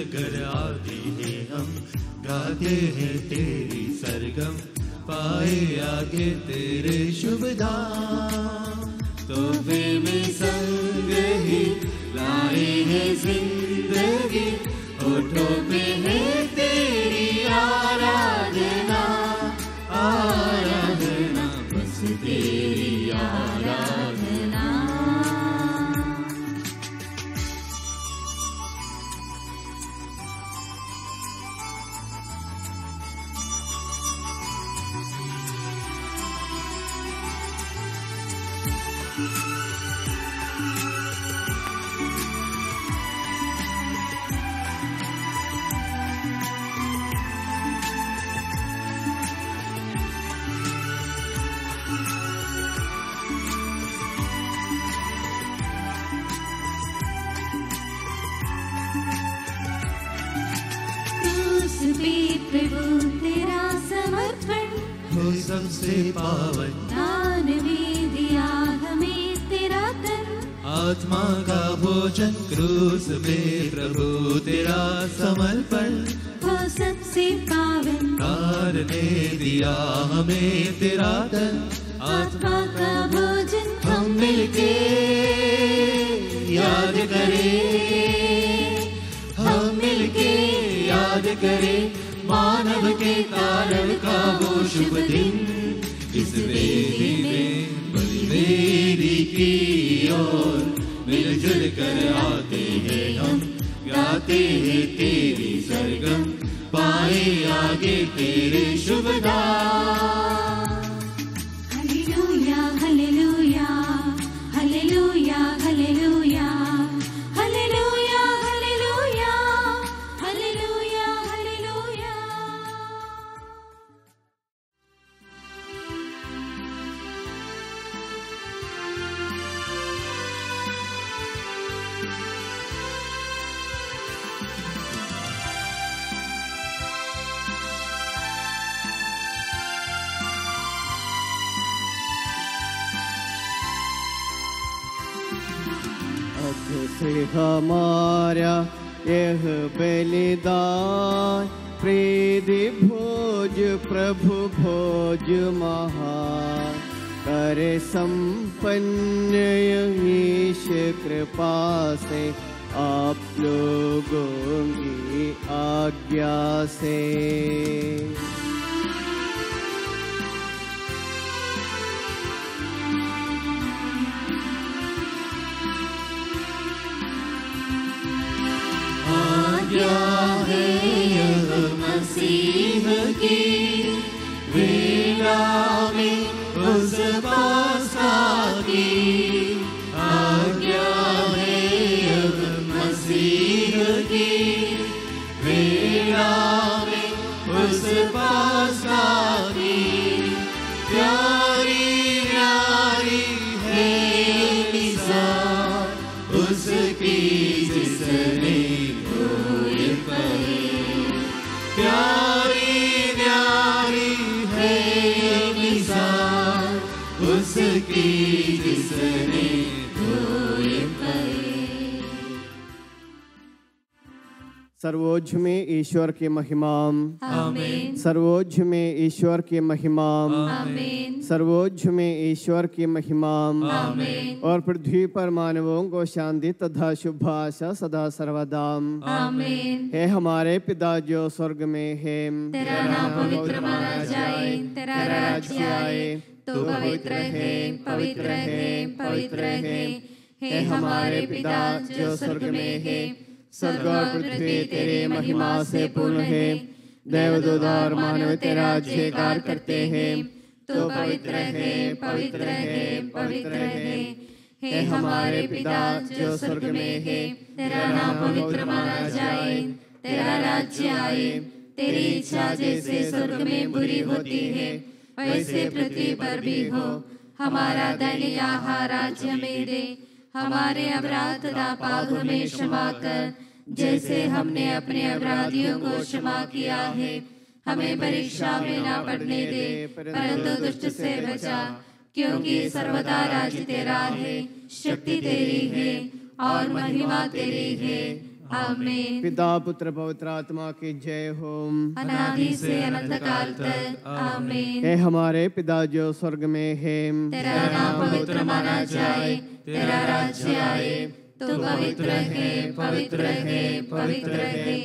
मिलजुल कर आते हैं हम, गाते हैं तेरी सरगम, पाए आगे तेरे शुभ धाम। तोहफे में संग ही लाए हैं जिंदगी, होठों पे है तेरी आराधना, आराधना, बस तेरी आराधना। प्रभु तेरा समर्पण हो सबसे पावन, दान में दिया हमें तेरा तन, आत्मा का भोजन क्रूस में प्रभु तेरा समर्पण, हो सबसे पावन, दान ने दिया हमें तेरा तन, आत्मा का भोजन हम मिलके याद करें, हम मिलके याद करें मानव के कारण का वो शुभ दिन। इस वेदी में बलिवेदी की ओर मिलजुल कर आते हैं हम, गाते हैं तेरी सरगम, पाए आगे तेरे शुभ दान। Hallelujah hallelujah hallelujah hallelujah hallelujah hallelujah hallelujah hallelujah. से हमारा यह बलिदान, प्रीति भोज प्रभु भोज महान, करे संपन्न ईश कृपा से आप लोगों की आज्ञा से। आज्ञा है यह मसीह की, वेला में उस पासा की, आज्ञा है यह मसीह की, वेला में उस पासा की, प्यारी प्यारी है मिसाल उसकी जिसने प्यारी प्यारी है मिसाल उसकी जिसने धोए पाए। सर्वोच्च में ईश्वर की महिमा, आमीन। सर्वोच्च में ईश्वर की महिमा, आमीन। सर्वोच्च में ईश्वर की महिमा, आमीन। और पृथ्वी पर मानवों को शांति तथा शुभ आशा सदा सर्वदा। आमीन। हे हमारे पिता जो स्वर्ग में है, तेरा नाम पवित्र माना जाए, तेरा राज्य आए, तो पवित्र है पवित्र है पवित्र है। हे हमारे पिता जो स्वर्ग में है, स्वर्ग और पृथ्वी तेरे महिमा से पूर्ण है। देवदूत और मानव तेरा जयकार करते हैं, तो पवित्र है पवित्र है पवित्र है। हे हमारे पिता जो स्वर्ग में है, तेरा नाम पवित्र माना जाए, तेरा राज्य आए, तेरी इच्छा जैसे स्वर्ग में पूरी होती है वैसे पृथ्वी पर भी हो। हमारा दैनिक आहार आज हमें दे, हमारे अपराध तथा पाप हमें क्षमा कर, जैसे हमने अपने अपराधियों को क्षमा किया है। हमें परीक्षा में ना पड़ने दे, परंतु दुष्ट से बचा, क्योंकि सर्वदा राज्य तेरा है, शक्ति तेरी है और महिमा तेरी है, आमीन। पिता पुत्र पवित्र आत्मा की जय हो। अनादि से अनंत काल तक आमीन। हे हमारे पिता जो स्वर्ग में है, तेरा नाम पवित्र माना जाए, तेरा राज्य आए, तो पवित्र है, पवित्र है, पवित्र है।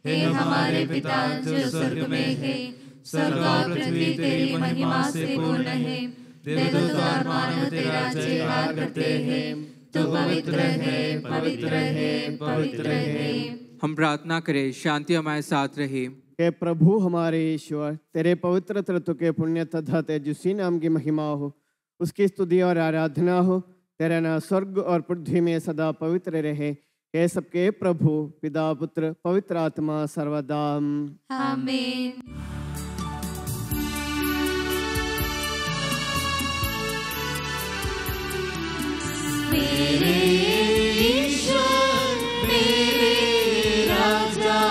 हे हमारे पिता जो स्वर्ग में है, स्वर्ग और पृथ्वी तेरी महिमा से पूर्ण है। देवदूत और मानव तेरा जयकार करते हैं, तो पवित्र है, पवित्र है, पवित्र है। हम प्रार्थना करें, शांति हमारे साथ रहे। हे प्रभु हमारे ईश्वर, तेरे पवित्र तत्व के पुण्य तथा तेजस्वी नाम की महिमा हो, उसकी स्तुति और आराधना हो। तेरा नाम स्वर्ग और पृथ्वी में सदा पवित्र रहे। हे सबके प्रभु पिता पुत्र पवित्र आत्मा सर्वदा आमीन। मेरे ईश्वर मेरे राजा,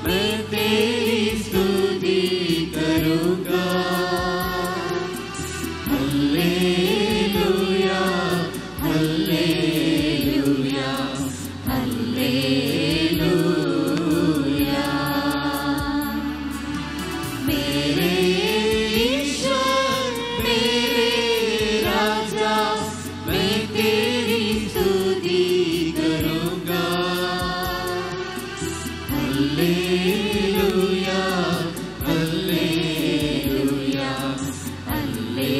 मैं तेरी स्तुति करूँगा। Hallelujah, hallelujah, hallelujah. मेरे ईश्वर मेरे राजा, मैं तेरी स्तुति करूँगा। Hallelujah, hallelujah, hallelujah.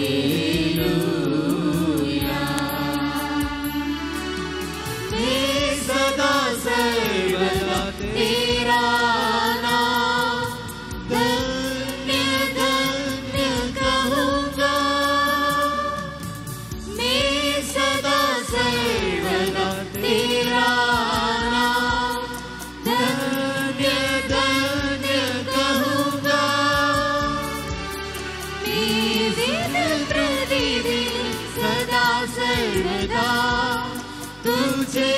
मैं सदा सर्वदा तेरा नाम धन्य धन्य कहूँगा। मैं सदा सर्वदा तेरा नाम धन्य धन्य कहूँगा। मैं दिन प्रतिदिन सदा सर्वदा तुझे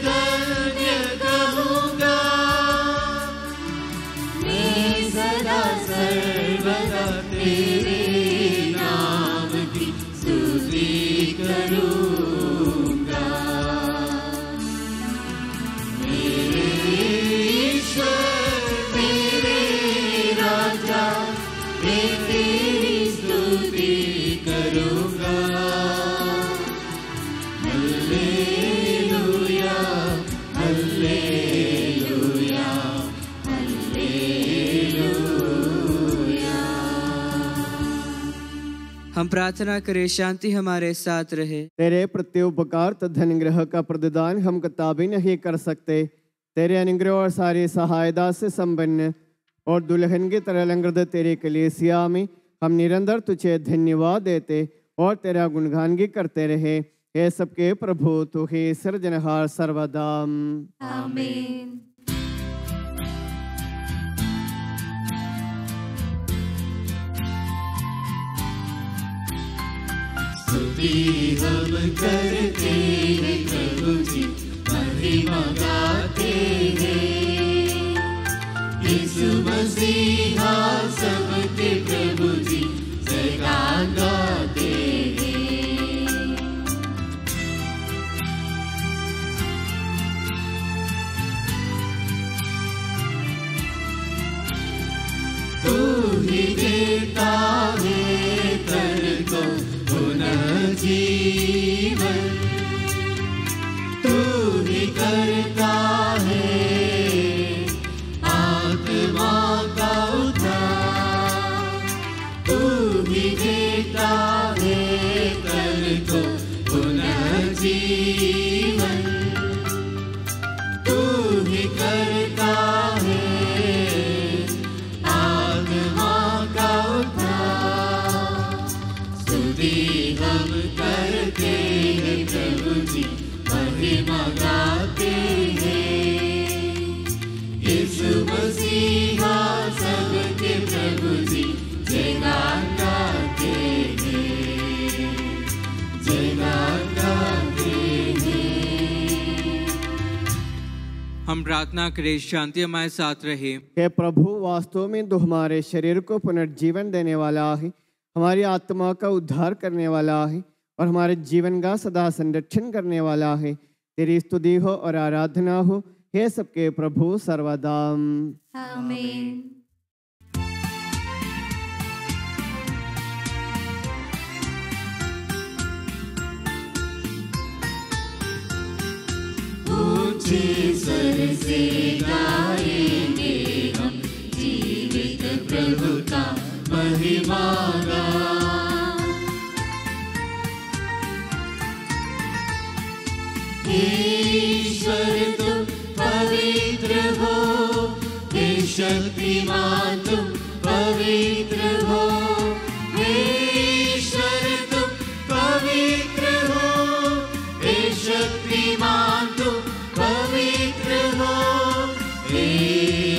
धन्य कहूँगा। मैं सदा सर्वदा तेरे नाम की स्तुति करूँगा। मेरे ईश्वर मेरे राजा, मैं तेरी स्तुति करूँगा। Hallelujah, hallelujah, hallelujah. हम प्रार्थना करें, शांति हमारे साथ रहे। तेरे प्रत्युपकार तथा अनुग्रह का प्रतिदान हम कताबी नहीं कर सकते। तेरे अनुग्रह और सारी सहायता से संपन्न और दुल्हन की तरह अलंकृत तेरी कलीसिया में हम निरंतर तुझे धन्यवाद देते और तेरा गुणगान भी करते रहे। हे सबके प्रभु तू ही सृजनहार सर्वदा आमीन। स्तुति हम करते हैं प्रभु जी, महिमा गाते हैं। यीशु मसीहा सबके प्रभु जी, जयकार गाते हैं। तू ही देता है तन को पुनः जीवन, तू ही करता है आत्मा का उद्धार। तू ही देता है तन को पुनः जीवन, तू ही करता है आत्मा का उद्धार। स्तुति हम करते हैं प्रभु जी, महिमा गाते हैं। यीशु मसीहा सबके प्रभु जी, जयगान गाते हैं, जयगान गाते हैं। हम प्रार्थना करें, शांति हमारे साथ रहे। हे प्रभु वास्तव में तू हमारे शरीर को पुनर्जीवन देने वाला है, हमारी आत्मा का उद्धार करने वाला है और हमारे जीवन का सदा संरक्षण करने वाला है। तेरी स्तुति हो और आराधना हो। हे सबके प्रभु सर्वदा। आमीन। ऊंचे स्वर से गाएंगे हम जीवित प्रभु का महिमा गान। ईश्वर तुम पवित्र हो, हे शक्तिमान तुम पवित्र हो, हे ईश्वर तुम पवित्र हो, हे शक्तिमान तुम पवित्र हो, हे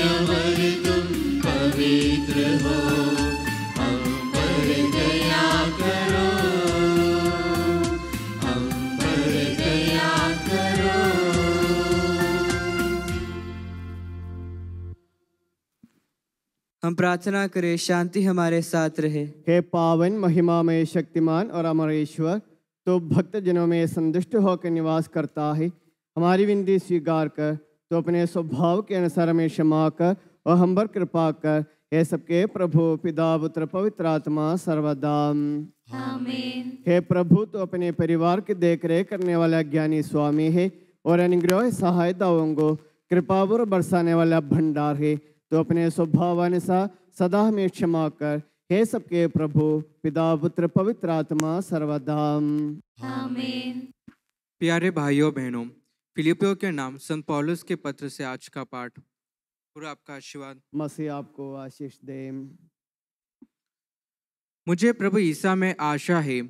अमर तुम पवित्र हो, हम पर दया करो, हम पर दया करो। हम प्रार्थना करें, शांति हमारे साथ रहे। हे पावन महिमामय शक्तिमान और अमर ईश्वर, तो भक्त जनों में संतुष्ट होकर निवास करता है। हमारी विनती स्वीकार कर, तो अपने स्वभाव के अनुसार हमें क्षमा कर और हम पर कृपा कर। हे सबके प्रभु पिता पुत्र पवित्र आत्मा सर्वदा। आमीन। हे प्रभु, तो अपने परिवार की देखरेख करने वाला ज्ञानी स्वामी है और अनुग्रह सहायताओं को कृपापूर्व बरसाने वाला भंडार है। तो अपने स्वभावानुसार सदा हमें क्षमा कर। हे सबके प्रभु पिता पुत्र पवित्र आत्मा सर्वदा। आमीन। प्यारे भाइयों बहनों, फिलिपियों के नाम संत पौलुस के पत्र से आज का पाठ। पूरा आपका आशीर्वाद मसीह आपको आशीष दे। मुझे प्रभु ईसा में आशा है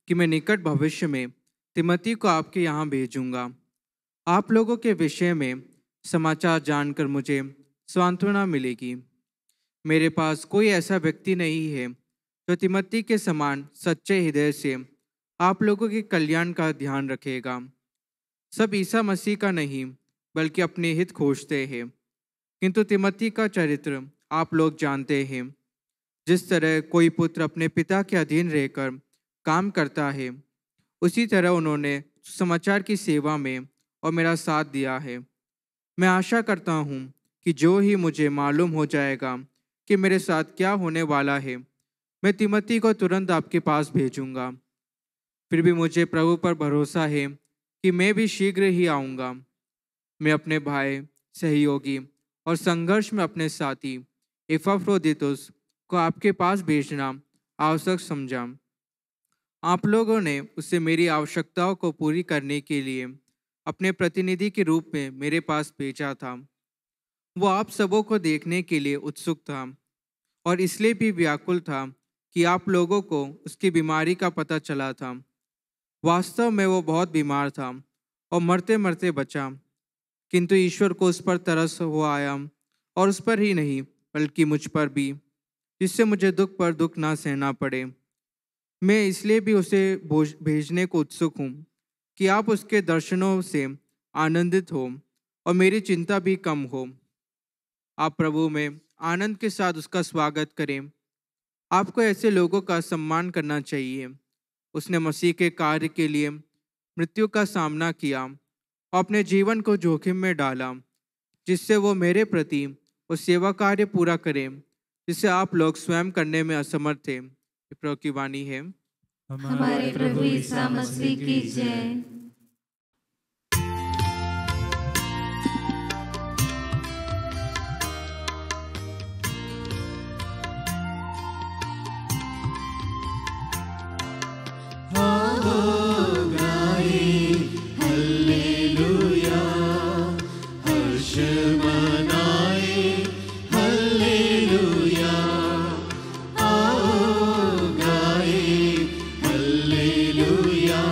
कि मैं निकट भविष्य में तिमोथी को आपके यहाँ भेजूंगा। आप लोगों के विषय में समाचार जानकर मुझे सांत्वना मिलेगी। मेरे पास कोई ऐसा व्यक्ति नहीं है जो तिमोथी के समान सच्चे हृदय से आप लोगों के कल्याण का ध्यान रखेगा। सब ईसा मसीह का नहीं बल्कि अपने हित खोजते हैं, किंतु तिमोथी का चरित्र आप लोग जानते हैं। जिस तरह कोई पुत्र अपने पिता के अधीन रहकर काम करता है, उसी तरह उन्होंने समाचार की सेवा में और मेरा साथ दिया है। मैं आशा करता हूँ कि जो ही मुझे मालूम हो जाएगा कि मेरे साथ क्या होने वाला है, मैं तिमोथी को तुरंत आपके पास भेजूंगा। फिर भी मुझे प्रभु पर भरोसा है कि मैं भी शीघ्र ही आऊँगा। मैं अपने भाई, सहयोगी और संघर्ष में अपने साथी एपफ्रोदितुस को आपके पास भेजना आवश्यक समझा। आप लोगों ने उसे मेरी आवश्यकताओं को पूरी करने के लिए अपने प्रतिनिधि के रूप में मेरे पास भेजा था। वो आप सबों को देखने के लिए उत्सुक था और इसलिए भी व्याकुल था कि आप लोगों को उसकी बीमारी का पता चला था। वास्तव में वो बहुत बीमार था और मरते मरते बचा, किंतु ईश्वर को उस पर तरस हो आया, और उस पर ही नहीं बल्कि मुझ पर भी, जिससे मुझे दुख पर दुख ना सहना पड़े। मैं इसलिए भी उसे भेजने को उत्सुक हूँ कि आप उसके दर्शनों से आनंदित हो और मेरी चिंता भी कम हो। आप प्रभु में आनंद के साथ उसका स्वागत करें। आपको ऐसे लोगों का सम्मान करना चाहिए। उसने मसीह के कार्य के लिए मृत्यु का सामना किया और अपने जीवन को जोखिम में डाला, जिससे वो मेरे प्रति वो सेवा कार्य पूरा करें जिसे आप लोग स्वयं करने में असमर्थ थे। प्रभु की वाणी है। हमारे प्रभु ईसा मसीह की जय। हालेलुया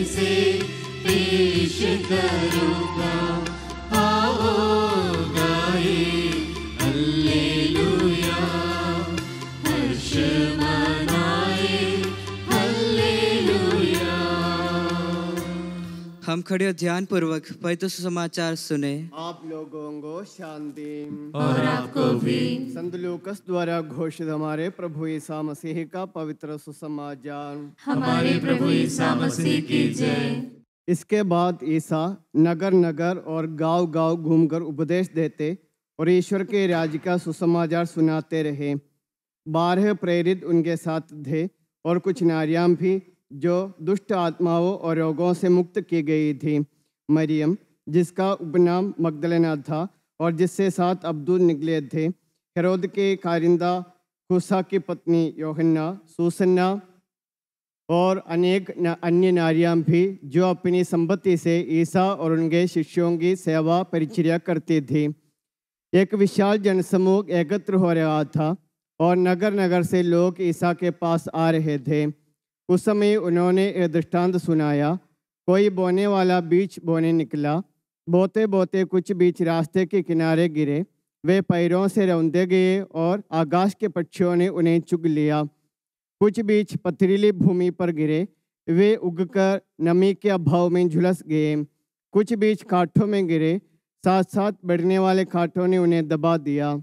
से पेश करूँगा। आओ गाए हल्लेलुया, हर्ष मनाए हल्लेलुया। हम खड़े और ध्यान पूर्वक पवित्र सुसमाचार सुने। आप लोगों को शांति। और आपको भी। संत लूकस द्वारा घोषित हमारे प्रभु ईसा मसीह का पवित्र सुसमाचार। हमारे प्रभु ईसा मसीह की जय। इसके बाद ईसा नगर नगर और गांव गांव घूमकर उपदेश देते और ईश्वर के राज्य का सुसमाचार सुनाते रहे। 12 प्रेरित उनके साथ थे और कुछ नारियां भी जो दुष्ट आत्माओं और रोगों से मुक्त की गई थी। मरियम जिसका उपनाम मगदलेना था और जिससे 7 अब्दुल निकले थे, हेरोद के कारिंदा कुसा की पत्नी योहन्ना, सूसन्ना और अनेक अन्य नारियां भी जो अपनी संपत्ति से ईसा और उनके शिष्यों की सेवा परिचर्या करती थी। एक विशाल जनसमूह एकत्र हो रहा था और नगर नगर से लोग ईसा के पास आ रहे थे। उस समय उन्होंने एक दृष्टांत सुनाया। कोई बोने वाला बीज बोने निकला। बोते बोते कुछ बीज रास्ते के किनारे गिरे। वे पैरों से रौंदे गए और आकाश के पक्षियों ने उन्हें चुग लिया। कुछ बीज पथरीली भूमि पर गिरे। वे उगकर नमी के अभाव में झुलस गए। कुछ बीज कांटों में गिरे, साथ साथ बढ़ने वाले कांटों ने उन्हें दबा दिया।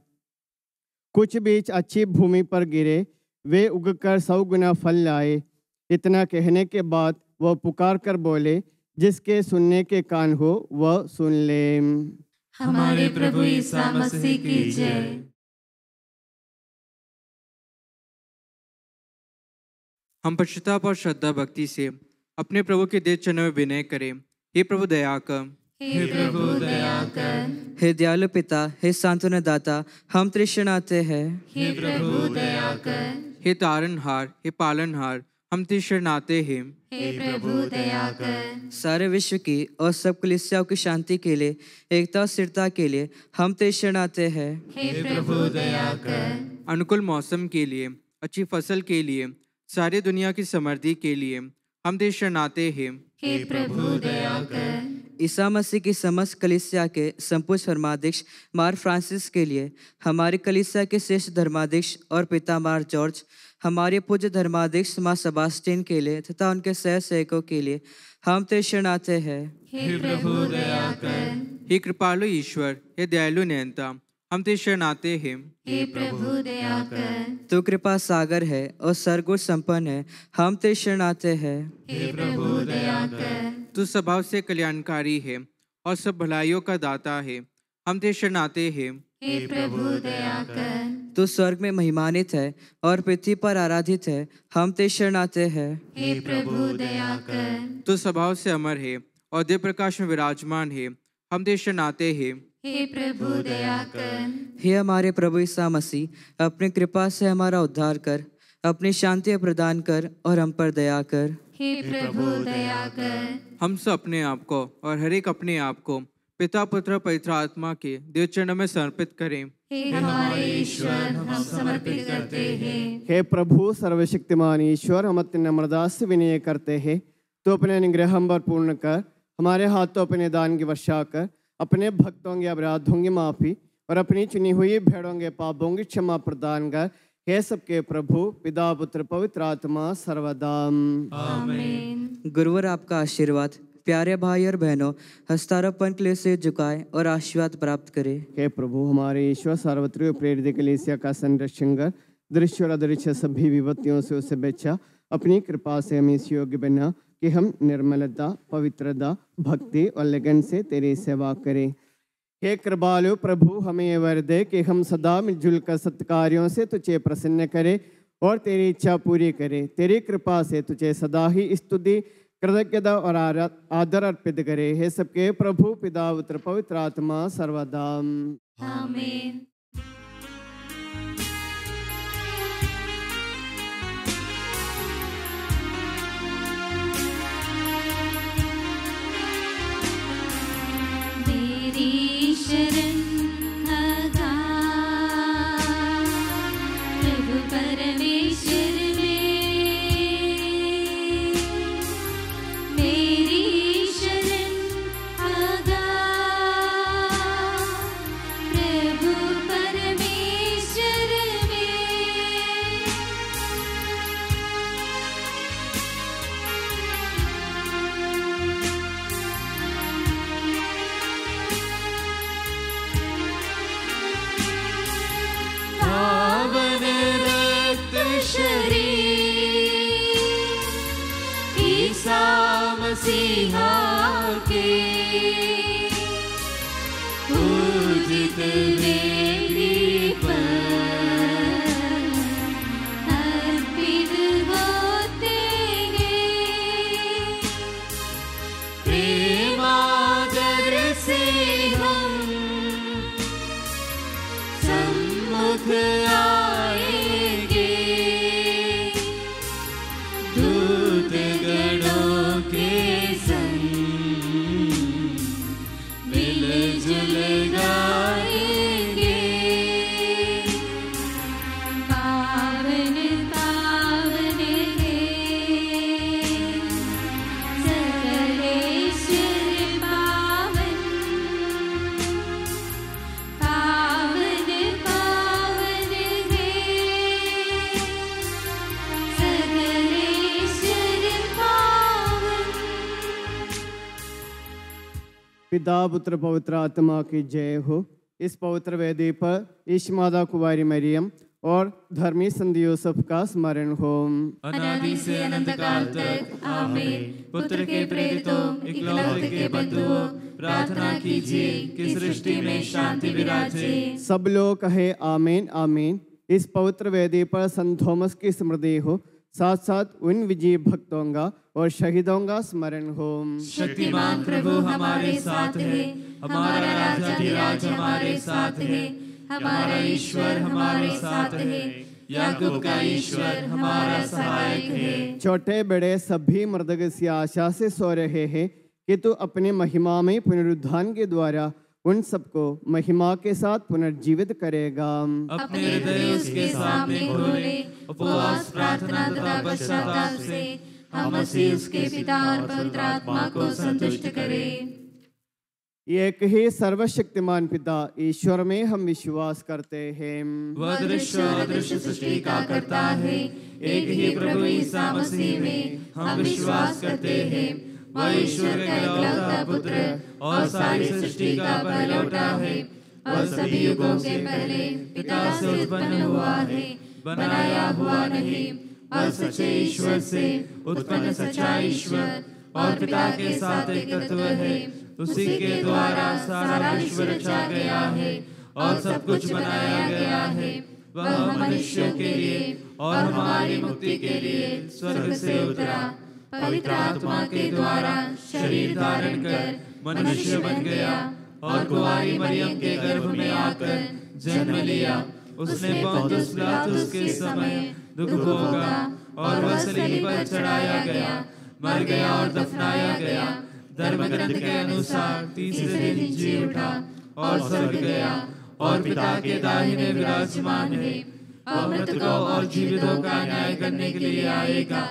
कुछ बीज अच्छी भूमि पर गिरे, वे उगकर 100 गुना फल लाए। इतना कहने के बाद वह पुकार कर बोले, जिसके सुनने के कान हो वह सुन ले। हमारे प्रभु ईसा मसीह की जय। हम पश्चाताप और श्रद्धा भक्ति से अपने प्रभु के दे चरणों में विनय करें। हे प्रभु दया कर। हे प्रभु दया कर। हे दयालु पिता, हे सांत्वना दाता, हम तृष्णाते हैं। हे प्रभु दया कर। हे तारनहार, हे पालनहार, हम तृष्णाते हैं। हे प्रभु दया कर। सारे विश्व की और सब कलीसियाओं की शांति के लिए, एकता और स्थिरता के लिए हम तृष्णाते हैं। हे प्रभु दया कर। अनुकूल मौसम के लिए, अच्छी फसल के लिए, सारी दुनिया की समृद्धि के लिए हम तृष्णाते हैं। हे प्रभु दया कर। ईसा मसीह की समस्त कलीसिया के संपूर्ण धर्माध्यक्ष मार फ्रांसिस के लिए, हमारी कलीसिया के श्रेष्ठ धर्माध्यक्ष और पिता मार जॉर्ज, हमारे पूज्य धर्माध्यक्ष माँ सेबास्टियन के लिए तथा उनके सह सेवकों के लिए हम तृष्णाते हैं। हे प्रभु दया कर। हे कृपालु ईश्वर, हे दयालु नियंता, हम तृष्णाते हैं। हे प्रभु दया कर। तू कृपा सागर है और सर्वगुण संपन्न है, हम तृष्णाते हैं। हे प्रभु दया कर। तू स्वभाव से कल्याणकारी है और सब भलाइयों का दाता है, हम तृष्णाते हैं। हे प्रभु दया कर। तू स्वर्ग में महिमानित है और पृथ्वी पर आराधित है, हम तृष्णाते हैं। हे प्रभु दया कर। तू स्वभाव से अमर है और दिव्य प्रकाश में विराजमान है, हम तृष्णाते हैं। हे प्रभु दया कर। हे हमारे प्रभु ईसा मसीह, अपनी कृपा से हमारा उद्धार कर, अपनी शांति प्रदान कर और हम पर दया कर। हे प्रभु दया कर। हम सब अपने आप को और हर एक अपने आप को पिता पुत्र पवित्र आत्मा के दिव्य चरणों में समर्पित करें। हे हमारे ईश्वर, हम समर्पित करते हैं। हे प्रभु सर्वशक्तिमान ईश्वर, हम अत्यंत नम्रता से विनय करते हैं। तो अपने अनुग्रह हम पर पूर्ण कर, हमारे हाथों अपने दान की वर्षा कर, अपने भक्तों के अपराधों की माफ़ी और अपनी चुनी हुई भेड़ों के पापों की क्षमा प्रदान कर। हे सबके प्रभु पिता पुत्र पवित्र आत्मा सर्वदा आमीन। गुरुवर आपका आशीर्वाद प्यारे भाई और बहनों हस्तारोपण के लिए से झुकाए और आशीर्वाद प्राप्त करे। हे प्रभु हमारे ईश्वर सार्वत्रिक प्रेरित कलीसिया का संरक्षण कर, दृश्य और अदृश्य सभी विपत्तियों से उसे बचा। अपनी कृपा से हम इस योग्य बना कि हम निर्मलता, पवित्रता, भक्ति और लगन से तेरी सेवा करें। हे कृपालु प्रभु, हमें ये वर दे कि हम सदा मिलजुल कर सत्कार्यों से तुझे प्रसन्न करें और तेरी इच्छा पूरी करें। तेरी कृपा से तुझे सदा ही स्तुति, कृतज्ञता और आदर अर्पित करे। हे सबके प्रभु पिता पुत्र पवित्र आत्मा सर्वदा आमीन। मेरी शरण प्रभु परमेश्वर में मसीहा के पूजित वेदी पर अर्पित होते हैं। प्रेम आदर से हम सम्मुख आएंगे, दूत गणों के संग मिलजुल गाएंगे। पावन पावन है सर्वेश्वर पावन, पावन पावन है सर्वेश्वर पावन। पिता पुत्र पवित्र आत्मा की जय हो। इस पवित्र वेदी पर ईश माता कुंवारी मरियम और धर्मी संत यूसुफ का स्मरण हो। अनादि से अनंत काल तक आमीन। पुत्र के प्रेरितों इकलौते के बंधुओं, प्रार्थना कीजिए कि सृष्टि में शांति विराजे। सब लोग कहे आमीन आमीन। इस पवित्र वेदी पर संत थॉमस की स्मृति हो, साथ साथ उन विजयी भक्तों का और शहीदों का स्मरण हो। शक्तिमान प्रभु हमारे साथ है, हमारा राजाधिराज हमारे साथ है, हमारा ईश्वर हमारे साथ है, याकूब का ईश्वर हमारा सहायक है। छोटे बड़े सभी मर्दग इस आशा से सो रहे हैं कि तू अपने महिमा में पुनरुत्थान के द्वारा उन सबको महिमा के साथ पुनर्जीवित करेगा। अपने हृदय उसके सामने खोले, उपवास प्रार्थना तथा पश्चाताप से हम मसीह उसके पिता और पवित्र आत्मा को संतुष्ट करें। एक ही सर्वशक्तिमान पिता ईश्वर में हम विश्वास करते हैं। वह दृश्य और अदृश्य सृष्टि का करता है। एक ही प्रभु ईसा मसीह में हम विश्वास करते हैं। वह ईश्वर का इकलौता पुत्र और सारी सृष्टि का पहलौठा है। वह सभी युगों से पहले पिता से उत्पन्न हुआ है, बनाया हुआ नहीं। वह सच्चे ईश्वर से उत्पन्न सच्चा ईश्वर और पिता के साथ एक तत्व है। उसी के द्वारा सारा विश्व रचा गया है और सब कुछ बनाया गया है। वह मनुष्यों के लिए और हमारी मुक्ति के लिए स्वर्ग से उतरा, पवित्र आत्मा के द्वारा शरीर धारण कर मनुष्य बन गया और कुंवारी मरियम के गर्भ में आकर जन्म लिया। उसने पोंतियुस पिलातुस के समय दुख भोगा और वह सलीब पर चढ़ाया गया, मर गया और दफनाया गया। धर्म ग्रंथ के अनुसार तीसरे दिन जी उठा और स्वर्ग गया और पिता के दाहिने विराजमान है और मृतकों और जीवितों का न्याय करने के लिए आएगा।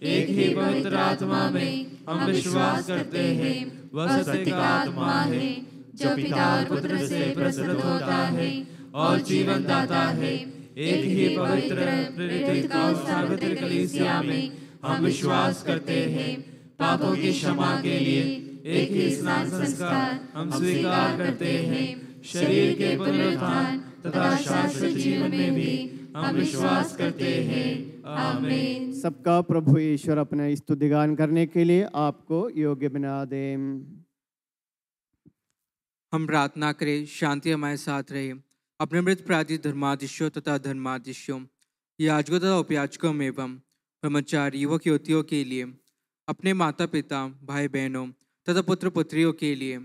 एक ही पवित्र आत्मा में हम विश्वास करते हैं। वह सत्य का आत्मा है जो पिता और पुत्र से प्रसन्न होता है और जीवन दाता है। एक ही पवित्र प्रेरित और सार्वत्रिक कलीसिया में हम विश्वास करते हैं। पापों की क्षमा के लिए एक ही स्नान संस्कार हम स्वीकार करते हैं। शरीर के पुनरुत्थान तथा शाश्वत जीवन में भी हम विश्वास करते हैं। आमीन। सबका प्रभु ईश्वर अपना स्तुतिगान करने के लिए आपको योग्य बना दे। हम प्रार्थना करें, शांति हमारे साथ रहे। अपने मृत प्रार्थी धर्माधीशों तथा धर्माधीशों, याजकों तथा उपयाजकों एवं ब्रह्मचारी युवक युवतियों के लिए, अपने माता पिता भाई बहनों तथा पुत्र पुत्रियों के लिए,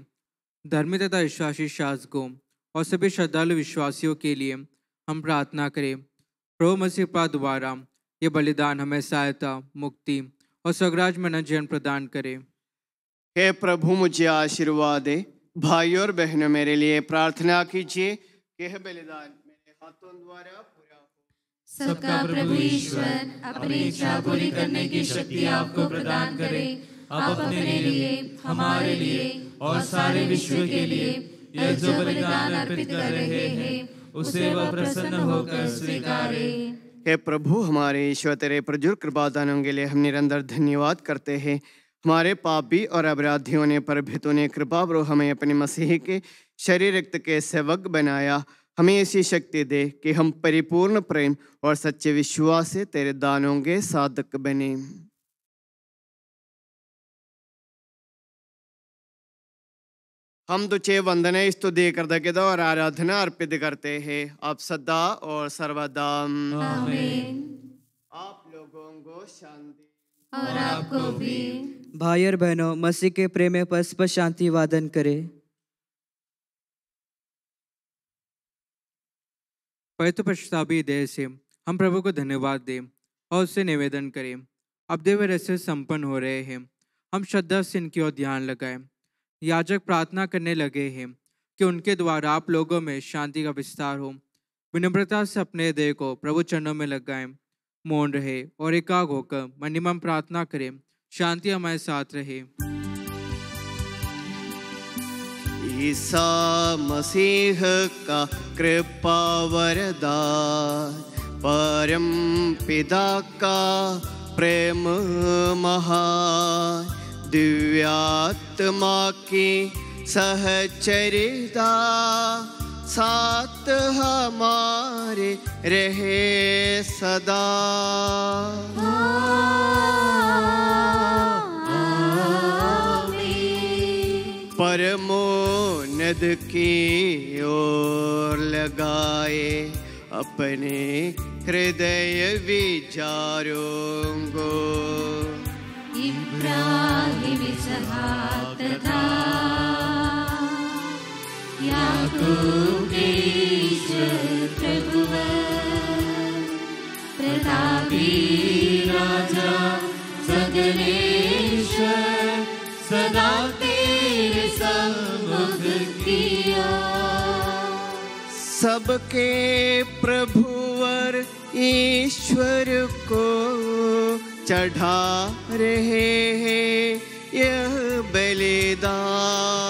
धर्मी तथा विश्वासी शासकों और सभी श्रद्धालु विश्वासियों के लिए हम प्रार्थना करें। प्रभु मसीह कृपा द्वारा ये बलिदान हमें सहायता, मुक्ति और स्वर्गराज में नया जीवन प्रदान करे। हे प्रभु मुझे आशीर्वाद दे। भाई और बहनों मेरे लिए प्रार्थना कीजिए कि यह बलिदान मेरे हाथों द्वारा पूरा हो। सबका प्रभु ईश्वर अपनी इच्छा पूरी करने की शक्ति आपको प्रदान करे। आप अपने लिए, हमारे लिए और सारे विश्व के लिए यह जो बलिदान अर्पित कर रहे हैं उसे वह प्रसन्न होकर स्वीकारे। हे प्रभु हमारे ईश्वर, तेरे प्रचुर कृपादानों के लिए हम निरंतर धन्यवाद करते हैं। हमारे पापी और अपराधी होने पर भी तूने कृपा पूर्वक हमें अपने मसीह के शरीर रक्त के सेवक बनाया। हमें ऐसी शक्ति दे कि हम परिपूर्ण प्रेम और सच्चे विश्वास से तेरे दानों के साधक बने। हम तुझे वंदना स्तुति कृतज्ञता और आराधना अर्पित करते हैं अब सदा और सर्वदा। आमीन। आप लोगों को शांति। और आपको भी। भाई और बहनों, मसीह के प्रेम में परस्पर शांति वादन करें। पवित्र पश्चातापी हृदय से हम प्रभु को धन्यवाद दें और उससे निवेदन करें। अब देव रहस्य संपन्न हो रहे हैं, हम श्रद्धा से इनकी ओर ध्यान लगाएं। याजक प्रार्थना करने लगे हैं कि उनके द्वारा आप लोगों में शांति का विस्तार हो। विनम्रता से अपने हृदय को प्रभु चरणों में लगाएं, मौन रहे और एकाग्र होकर मनिमम प्रार्थना करें। शांति हमारे साथ रहे। ईसा मसीह का कृपा वरदान, परम पिता का प्रेम महान, दिव्यात्मा की सहचरिता साथ हमारे रहे सदा। परमोन्नत की ओर लगाए अपने हृदय विचारों को। इब्राहिम इसहाक तथा याकूब के ईश्वर प्रभुवर, प्रतापी राजा सगलेश्वर, सदा तेरे सम्मुख किया। सबके प्रभुवर ईश्वर को चढ़ा रहे हैं यह बलिदान।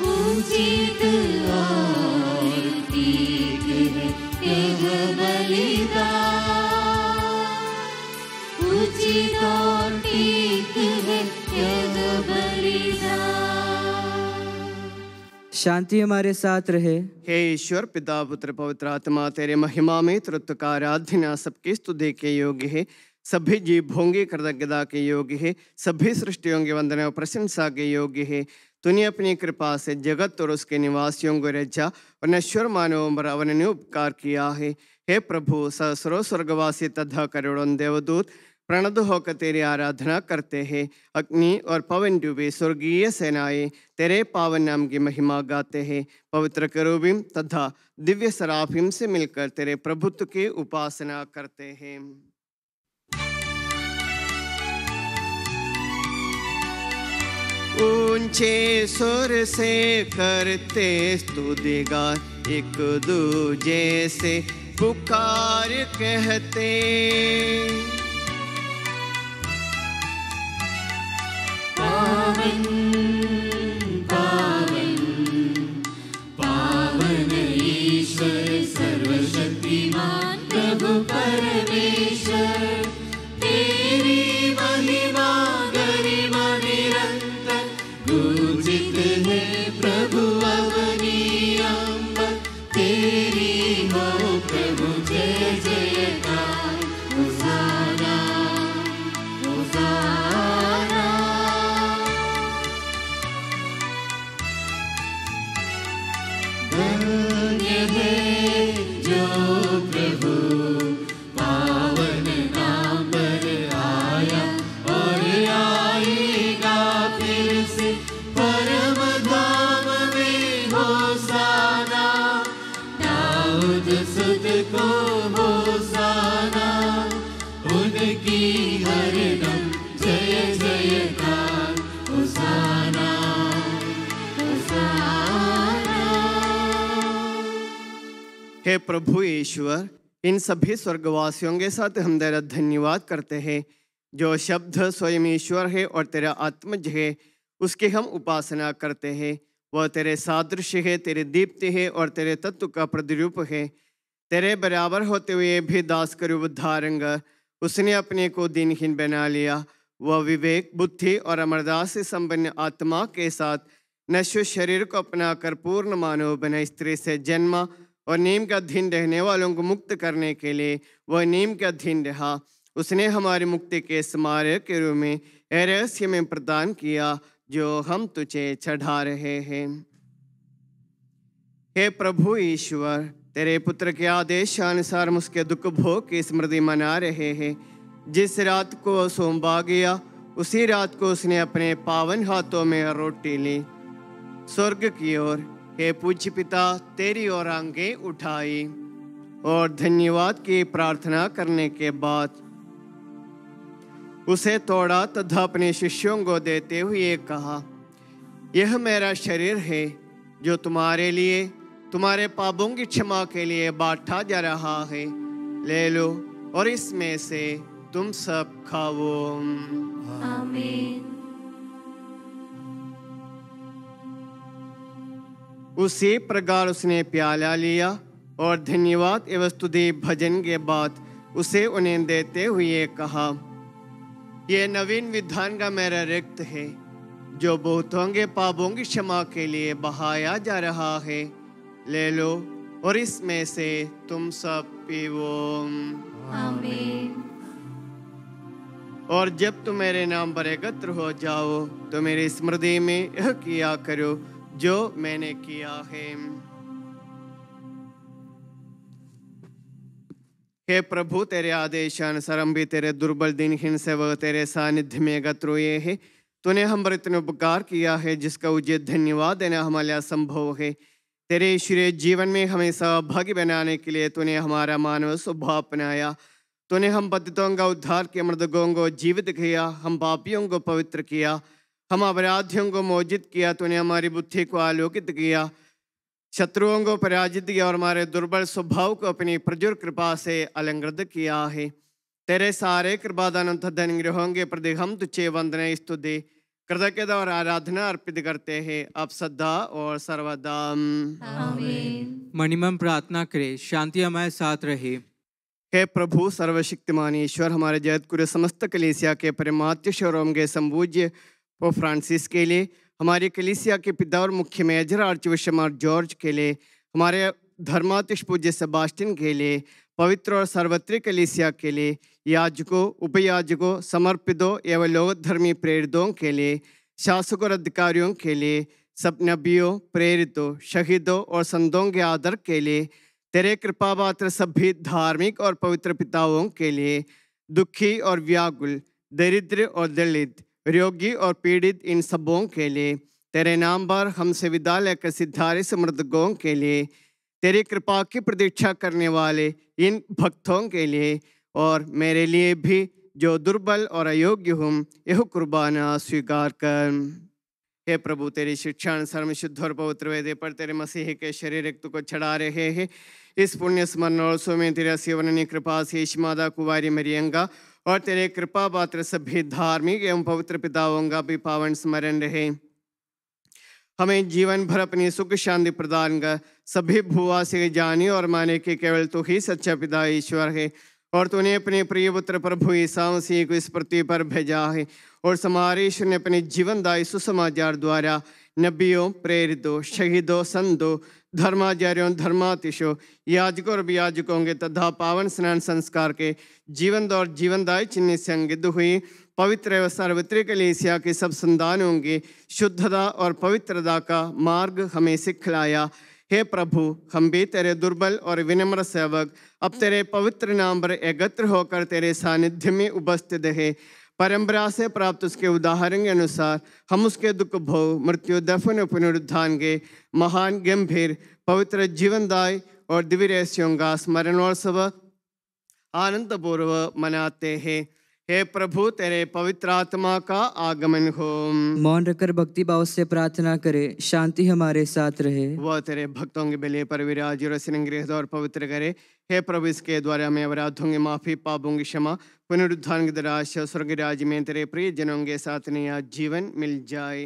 उचित और ठीक है यह बलिदान, उचित और ठीक है यह बलिदान। शांति हमारे साथ रहे। हे ईश्वर पिता पुत्र पवित्र आत्मा, तेरे महिमा में त्रित्व का आराधना सबकी स्तुति के योग्य है। सभी जीव भोंगे कृतज्ञता के योग्य है, सभी सृष्टियों की वंदना और प्रशंसा के योग्य है। तूने अपनी कृपा से जगत और उसके निवासियों को रचा और नश्वर मानवों पर अवर्णनीय उपकार किया है। हे प्रभु, सहस्रों स्वर्गवासी तथा करोड़ों देवदूत प्रणत होकर तेरी आराधना करते हैं। अग्नि और पवन डूबे स्वर्गीय सेनाएं तेरे पावन नाम की महिमा गाते हैं। पवित्र केरूबिम तथा दिव्य सराफिम से मिलकर तेरे प्रभुत्व की उपासना करते हैं। ऊंचे सुर से करते स्तुतिगान, एक दूजे से पुकार कहते। पावन पावन पावन ईश्वर सर्वशक्तिमान प्रभु परमेश्वर, तेरी महिमा गरिमा निरंतर गूंजित है प्रभु अवनी अंबर। तेरी हो प्रभु जय जयकार, होसाना होसाना। धन्य है जो प्रभु पावन नाम पर आया और आएगा फिर से परम धाम में। होसाना दाऊद सुत को होसाना, उनकी हरदम जय जयकार। होसाना होसाना। हे प्रभु ईश्वर, इन सभी स्वर्गवासियों के साथ हम तेरा धन्यवाद करते हैं। जो शब्द स्वयं ईश्वर है और तेरा आत्मज है, उसकी हम उपासना करते हैं। वह तेरे सादृश्य है, तेरे दीप्ति है और तेरे तत्व का प्रतिरूप है। तेरे बराबर होते हुए भी दास का रूप धारण कर उसने अपने को दीनहीन बना लिया। वह विवेक बुद्धि और अमरदास से संपन्न आत्मा के साथ नश्वर शरीर को अपनाकर पूर्ण मानव बना स्त्री से जन्मा और नीम का अधीन रहने वालों को मुक्त करने के लिए वह नीम का अधीन रहा। उसने हमारी मुक्ति के स्मारक के रूप में रहस्य में प्रदान किया जो हम तुझे चढ़ा रहे हैं। हे प्रभु ईश्वर, तेरे पुत्र के आदेशानुसार हम उसके दुख भोग की स्मृति मना रहे हैं। जिस रात को सोमवा गया, उसी रात को उसने अपने पावन हाथों में रोटी ली, स्वर्ग की ओर हे पूज्य पिता तेरी ओर आंखें उठाई और धन्यवाद की प्रार्थना करने के बाद उसे तोड़ा तथा अपने शिष्यों को देते हुए कहा, यह मेरा शरीर है जो तुम्हारे लिए तुम्हारे पापों की क्षमा के लिए बांटा जा रहा है। ले लो और इसमें से तुम सब खाओ। आमीन। उसी प्रकार उसने प्याला लिया और धन्यवाद एवं स्तुति भजन के बाद उसे उन्हें देते हुए कहा, यह नवीन विधान का मेरा रक्त है जो बहुतों के पापों की क्षमा के लिए बहाया जा रहा है। ले लो और इसमें से तुम सब पीवो। आमीन। और जब तुम मेरे नाम पर एकत्र हो जाओ तो मेरी स्मृति में यह किया करो जो मैंने किया है। हे प्रभु, तेरे आदेशानुसार हम भी तेरे दुर्बल दिनहीन सेवक तेरे सानिध्य में एकत्र हुए हैं। तूने हम पर इतने उपकार किया है जिसका उचित धन्यवाद देना हमारे लिए असंभव है। तेरे ईश्वरीय जीवन में हमें सहभागी बनाने के लिए तूने हमारा मानव स्वभाव अपनाया। तूने हम पतितों का उद्धार किया, मृतकों को जीवित किया, हम पापियों को पवित्र किया, हम अपराधियों को मोचित किया। तूने हमारी बुद्धि को आलोकित किया, शत्रुओं को पराजित किया और हमारे दुर्बल स्वभाव को अपनी प्रचुर कृपा से अलंकृत किया है। तेरे सारे कृपादान तथा अनुग्रहों के प्रति हम तुझे वंदना स्तुति कृतज्ञता और आराधना अर्पित करते हैं अब सदा और सर्वदा। आमीन। मणिमम प्रार्थना करे, शांति हमारे साथ रहे। हे प्रभु सर्वशक्तिमान ईश्वर, हमारे जगतगुरु समस्त कलीसिया के परमाध्यक्ष और उनके संपूज्य पोप फ्रांसिस के लिए, हमारी कलीसिया के पिता और मुख्य मेजर आर्चबिशप मार जॉर्ज के लिए, हमारे धर्माध्यक्ष पूज्य सेबास्टियन के लिए, पवित्र और सार्वत्रिक कलीसिया के लिए, याजकों, उपयाजकों, समर्पितों एवं लोक धर्मी प्रेरितों के लिए, शासकों और अधिकारियों के लिए, सब नबियों, प्रेरितों, शहीदों और संतों के आदर के लिए, तेरे कृपा पात्र सभी धार्मिक और पवित्र पिताओं के लिए, दुखी और व्याकुल, दरिद्र और दलित, रोगी और पीड़ित इन सबों के लिए, तेरे नाम पर हमसे विदा लेकर सिद्धारे समृद्धों के लिए, तेरी कृपा की प्रतीक्षा करने वाले इन भक्तों के लिए और मेरे लिए भी जो दुर्बल और अयोग्य हूँ, यह कुर्बाना स्वीकार कर। हे प्रभु, तेरी शिक्षा अनुसार में शुद्ध और पवित्र वेदे पर तेरे मसीह के शरीर रक्त को चढ़ा रहे हैं। इस पुण्य स्मरणोत्सव में तेरा सेवननीय कृपा से माता कुंवारी मरियंगा और तेरे कृपा पात्र सभी धार्मिक एवं पवित्र पिताओं का भी पावन स्मरण रहे। हमें जीवन भर अपनी सुख शांति प्रदान कर सभी भुआ से जाने और माने कि केवल तू ही सच्चा पिता ईश्वर है और तूने अपने प्रिय पुत्र प्रभु ईसा मसीह को इस पृथ्वी पर भेजा है और हमारे ईश्वर ने अपने जीवनदायी सुसमाचार द्वारा नबियों, प्रेरितों, शहीदों, संतों, धर्माचार्यों, धर्मातिशों, याजकों और वियाजकों के तथा पावन स्नान संस्कार के जीवन और जीवनदायी चिन्ह से अंकित हुई पवित्र एवं सार्वत्रिक कलीसिया के सब संतानों की शुद्धता और पवित्रता का मार्ग हमें सिखलाया। हे प्रभु, हम भी तेरे दुर्बल और विनम्र सेवक अब तेरे पवित्र नाम पर एकत्र होकर तेरे सानिध्य में उपस्थित है। परंपरा से प्राप्त उसके उदाहरण के अनुसार हम उसके दुख भोग, मृत्यु, दफन और पुनरुत्थान के महान, गंभीर, पवित्र, जीवनदायी और दिव्य रहस्यों का स्मरणोत्सव आनंद पूर्वक मनाते हैं। हे प्रभु, तेरे पवित्र आत्मा का आगमन हो। मौन रखकर भक्ति भाव से प्रार्थना करे, शांति हमारे साथ रहे। वह तेरे भक्तों के बलि पर विराज और अनुग्रह और पवित्र करे। हे प्रभु, इसके द्वारा हमें अपराधों की माफी, पापों की क्षमा, पुनरुत्थान की दराशा, स्वर्ग राज्य में तेरे प्रिय जनों के साथ नया जीवन मिल जाए।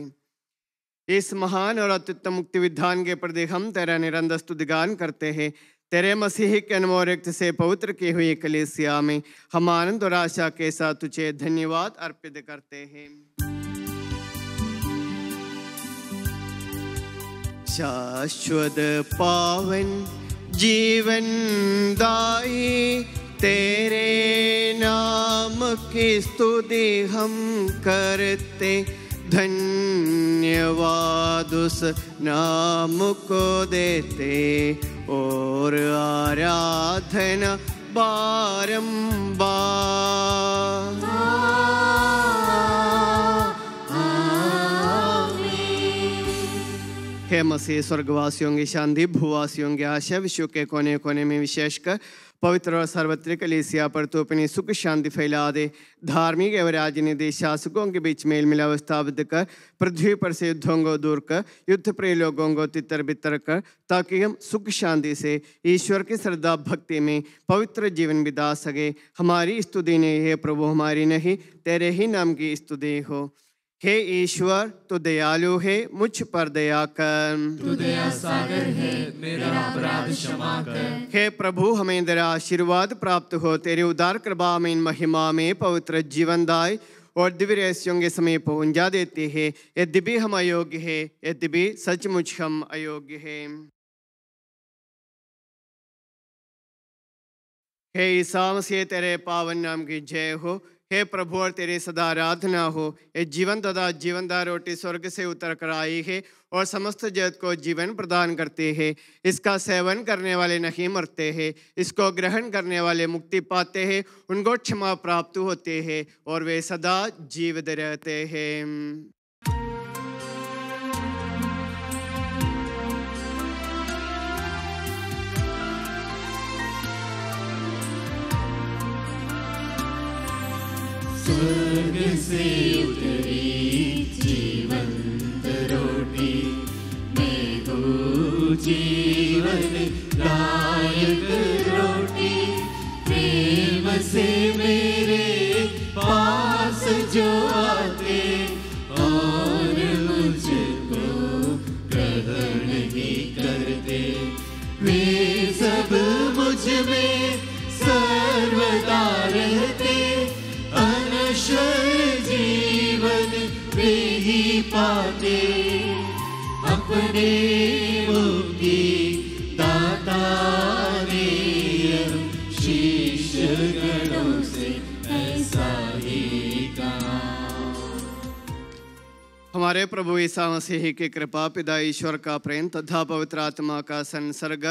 इस महान और अत्युत्तम मुक्ति विधान के प्रति हम तेरा निरंतर स्तुतिगान करते हैं। तेरे मसीह के अनमोल रक्त से पवित्र की हुई कलीसिया में हम आनंद और आशा के साथ तुझे धन्यवाद अर्पित करते हैं। शाश्वत पावन जीवन दाई तेरे नाम की स्तुति हम करते, धन्यवाद उस नाम को देते और आराधना बारंबार। हे मसीह, स्वर्गवासियों की शांति, भूवासियों की आशा, विश्व के कोने कोने में विशेषकर पवित्र और सार्वत्रिक कलीसिया पर तो अपनी सुख शांति फैला दे। धार्मिक एवं राजनीतिक शासकों के बीच मेल मिलाप स्थापित कर, पृथ्वी पर से युद्धों को दूर कर, युद्ध प्रिय लोगों को तितर बितर कर, ताकि हम सुख शांति से ईश्वर की श्रद्धा भक्ति में पवित्र जीवन बिता सके। हमारी स्तुति नहीं है प्रभु, हमारी नहीं, तेरे ही नाम की स्तुति हो। हे ईश्वर, तू दयालु है, मुझ पर दया कर। तू दया सागर है, मेरा अपराध क्षमा कर। हे प्रभु, हमें तेरा आशीर्वाद प्राप्त हो। तेरी उदार कृपा में महिमा में पवित्र जीवन दाय और दिव्य रहस्यों के समय पहुंचा देते हैं। यद्यपि हम अयोग्य है, यद्यपि सचमुच हम अयोग्य हैं। हे ईसा मसीह, तेरे पावन नाम की जय हो। हे प्रभु, और तेरी सदा आराधना हो। ये जीवन तथा जीवनदार रोटी स्वर्ग से उतर कर आई है और समस्त जगत को जीवन प्रदान करते हैं। इसका सेवन करने वाले नहीं मरते हैं, इसको ग्रहण करने वाले मुक्ति पाते हैं। उनको क्षमा प्राप्त होते हैं और वे सदा जीवित रहते हैं। स्वर्ग से उतरी जीवंत रोटी, मैं हूँ जीवन दायक रोटी। प्रेम से मेरे पास जो आते और मुझको ग्रहण ही करते, वे सब मुझ में सर्वदा रहते। जीवन वे ही पाते, अपने मुक्ति दाता ने शीश गणों से ऐसा ही कहा। हमारे प्रभु ईसा मसीह की कृपा, पिता ईश्वर का प्रेम तथा पवित्र आत्मा का संसर्ग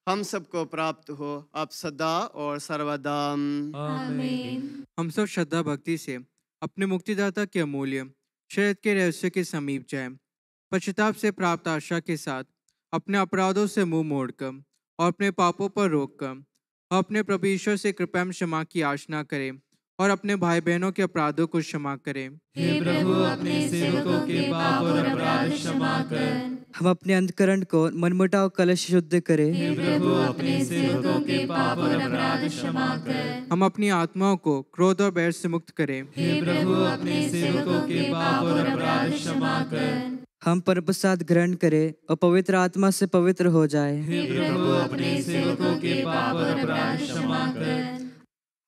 हम सबको प्राप्त हो, अब सदा और सर्वदा आमीन। हम सब श्रद्धा भक्ति से अपने मुक्तिदाता के अमूल्य शरीर के रहस्य के समीप जाएं, पश्चाताप से प्राप्त आशा के साथ अपने अपराधों से मुंह मोड़कर और अपने पापों पर रोककर अपने प्रभु ईश्वर से कृपा में क्षमा की याचना करें और अपने भाई बहनों के अपराधों को क्षमा करें। हे प्रभु, अपने सेवकों के पाप और अपराध क्षमा कर। हम अपने अंतकरण को मनमुटाव कलश शुद्ध करें। हे प्रभु, अपने सेवकों के पाप और अपराध क्षमा कर। हम अपनी आत्माओं को क्रोध और बैर से मुक्त करें। हे प्रभु, अपने सेवकों के पाप और अपराध क्षमा कर। हम परप्रसाद ग्रहण करें और पवित्र आत्मा से पवित्र हो जाए। हे प्रभु, अपने सेवकों के पाप और अपराध क्षमा कर।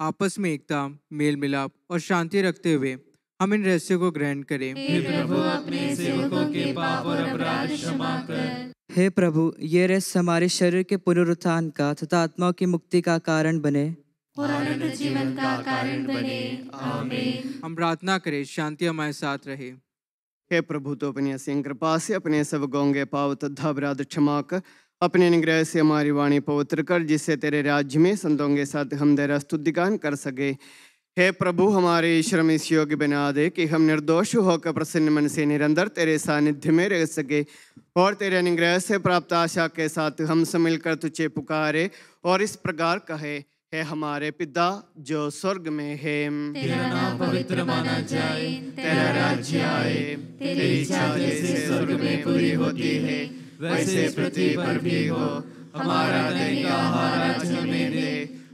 आपस में एकता, मेल मिलाप और शांति रखते हुए हम इन रहस्यों को ग्रहण करें। हे प्रभु, अपने सेवकों के पाप और अपराध क्षमा कर। हे प्रभु, ये रहस्य हमारे शरीर के पुनरुत्थान का तथा आत्माओं की मुक्ति का कारण बने और अनंत जीवन का कारण बने। आमीन। हम प्रार्थना करें, शांति हमारे साथ रहे। हे प्रभु, तो अपनी असीम कृपा से अपने सब गौंगे पाव तथा अपराध क्षमा कर, अपने अनुग्रह से हमारी वाणी पवित्र कर, जिससे तेरे राज्य में संतों के साथ हम तेरा स्तुतिगान कर सके। हे प्रभु, हमारे ईश्वर में इस योग्य बना दे कि हम निर्दोष होकर प्रसन्न मन से निरंतर तेरे सानिध्य में रह सके और तेरे अनुग्रह से प्राप्त आशा के साथ हम सब मिलकर तुझे पुकारे और इस प्रकार कहे, हे हमारे पिता जो स्वर्ग में है, तेरा नाम पवित्र माना जाए, तेरा राज्य आए, तेरी इच्छा जैसे स्वर्ग में पूरी होती है वैसे पृथ्वी पर भी हो। हमारा दैनिक आहार आज हमें दे,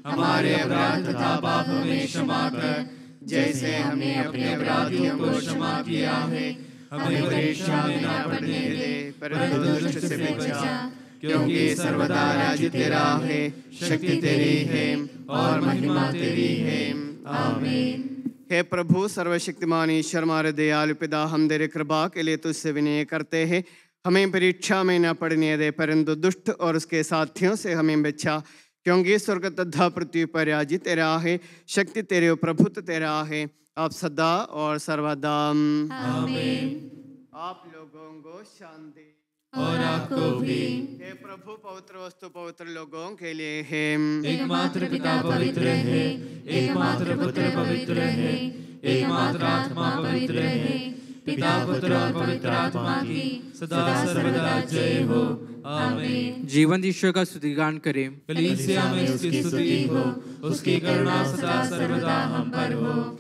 हमारे अपराध तथा पाप हमें क्षमा कर, जैसे हमने अपने अपराधियों को क्षमा किया है। हमें परीक्षा में न पड़ने दे, परंतु दुष्ट से बचा, क्योंकि सर्वदा राज्य तेरा है, शक्ति तेरी है और महिमा तेरी है। आमीन। हे प्रभु, सर्वशक्तिमान ईश्वर हमारे दयालु पिता, हम तेरे कृपा के लिए तुझसे विनय करते हैं। हमें परीक्षा में न पड़ने दे, परंतु दुष्ट और उसके साथियों से हमें बचा, क्योंकि स्वर्ग तथा पृथ्वी पर राज्य तेरा है, शक्ति तेरे और प्रभुत्व तेरा है अब सदा और सर्वदा। आमीन। आप लोगों को शांति। और आपको भी। हे प्रभु, पवित्र वस्तु पवित्र लोगों के लिए है। एकमात्र पिता पवित्र है, एकमात्र पुत्र पवित्र है, एकमात्र आत्मा पवित्र है। पिता पुत्र और पवित्र आत्मा की सदा सर्वदा जय हो। आमीन। जीवन ईश्वर का स्तुतिगान करें। कलीसिया में उसकी स्तुति हो, उसकी करुणा सदा सर्वदा हम पर हो।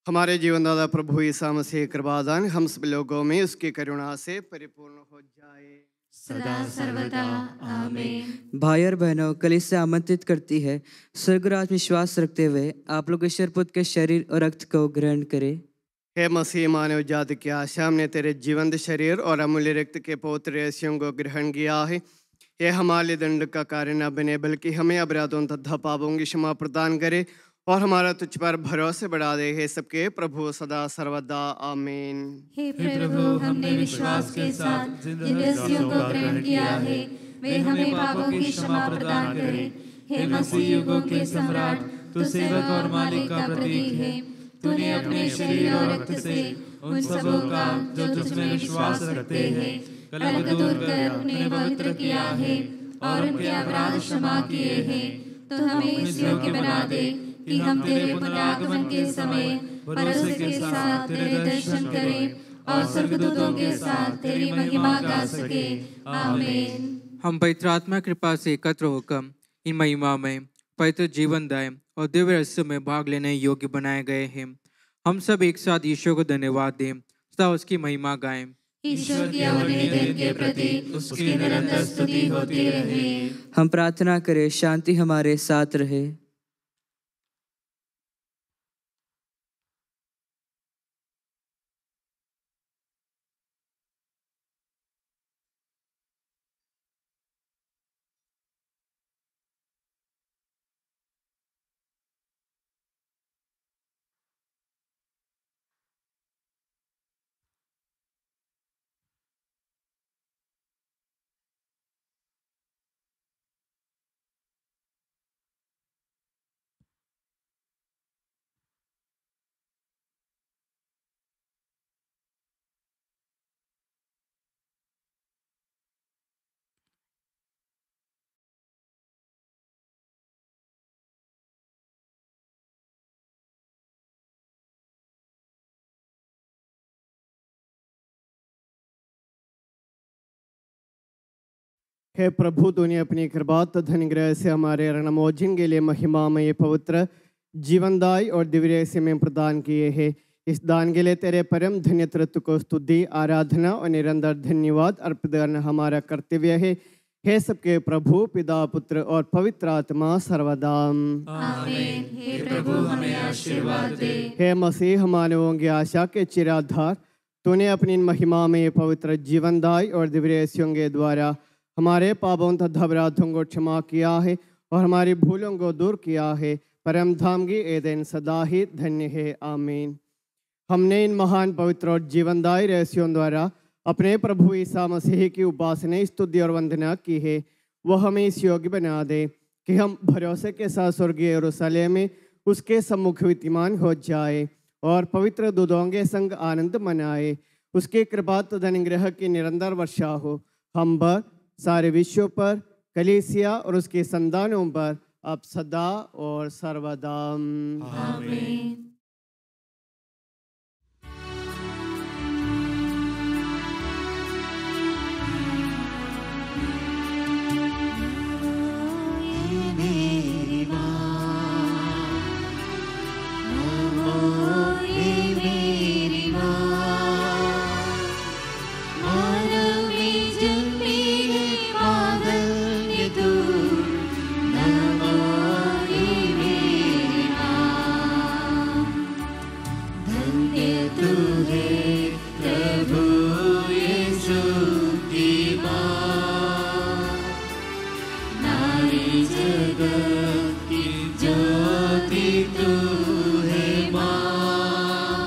हमारे जीवनदाता प्रभु ईसा मसीह कृपादान हम सब लोगों में उसकी करुणा से परिपूर्ण हो जाए सदा सर्वदा। आमीन। भाई और बहनों, कलीसिया आमंत्रित करती है स्वर्गराज में विश्वास रखते हुए आप लोग ईश्वर पुत्र के शरीर और रक्त को ग्रहण करें। हे मसीह मानव जाति की आशा, हमने तेरे जीवंत शरीर और अमूल्य रक्त के पवित्र रहस्यों को ग्रहण किया है। यह हमारे दंड का कारण न बने, बल्कि हमें अपराधों तथा पापों की क्षमा प्रदान करे और हमारा तुझ पर भरोसे बढ़ा दे। हे सबके प्रभु सदा सर्वदा। आमीन। हे प्रभु, हमने विश्वास के साथ जिन रहस्यों को ग्रहण किया है वे हमें पापों की क्षमा प्रदान करें। हे मसीह युगों के सम्राट, तू सेवक और मालिक का प्रतीक है। तूने अपने शरीर और रक्त से उन सबों का जो तुझमें विश्वास रखते हैं कलंक दूर कर उन्हें पवित्र किया है और उनके अपराध क्षमा किए हैं। तो हमें इस योग्य बना दे कि हम तेरे पुनरागमन के समय भरोसे के साथ तेरे दर्शन करें और स्वर्गदूतों के साथ तेरी महिमा गा सके। आमीन। हम पवित्र आत्मा कृपा से एकत्र होकर इन महिमा में पवित्र जीवनदाय और दिव्य रहस्य में भाग लेने योग्य बनाए गए हैं। हम सब एक साथ ईश्वर को धन्यवाद दें तथा उसकी महिमा गाएं। ईश्वर की अवनीत दिन के प्रति उसकी निरंतर स्तुति होती रहे। हम प्रार्थना करें, शांति हमारे साथ रहे। हे प्रभु, तूने अपनी कृपा तथा अनुग्रह से हमारे रणमोचन के लिए महिमामय पवित्र जीवनदायी और दिव्य रहस्य में प्रदान किए हैं। इस दान के लिए तेरे परम धन्य तत्व को स्तुति, आराधना और निरंतर धन्यवाद अर्पित करना हमारा कर्तव्य है। हे सबके प्रभु, पिता, पुत्र और पवित्र आत्मा सर्वदा। आमीन। हे प्रभु, हमें आशीर्वाद दे। हे मसीह मानवों की आशा के चिराधार, तूने अपनी महिमा में पवित्र जीवनदायी और दिव्य रहस्यों के द्वारा हमारे पापों तथा अपराधों को क्षमा किया है और हमारी भूलों को दूर किया है। परम धाम की ये दिन सदा ही धन्य है। आमीन। हमने इन महान पवित्र और जीवनदायी रहस्यों द्वारा अपने प्रभु ईसा मसीह की उपासना, स्तुति और वंदना की है। वह हमें इस योग्य बना दे कि हम भरोसे के साथ स्वर्गीय यरूशलेम में उसके सम्मुख विद्यमान हो जाए और पवित्र दूतों के संग आनंद मनाए। उसकी कृपा तथा अनुग्रह की निरंतर वर्षा हो हम पर, सारे विश्व पर, कलीसिया और उसके संतानों पर अब सदा और सर्वदा। आमीन। नमो धन्य तू है प्रभु यीशु की माँ, नारी जगत की ज्योति तू है माँ,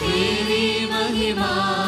तेरी महिमा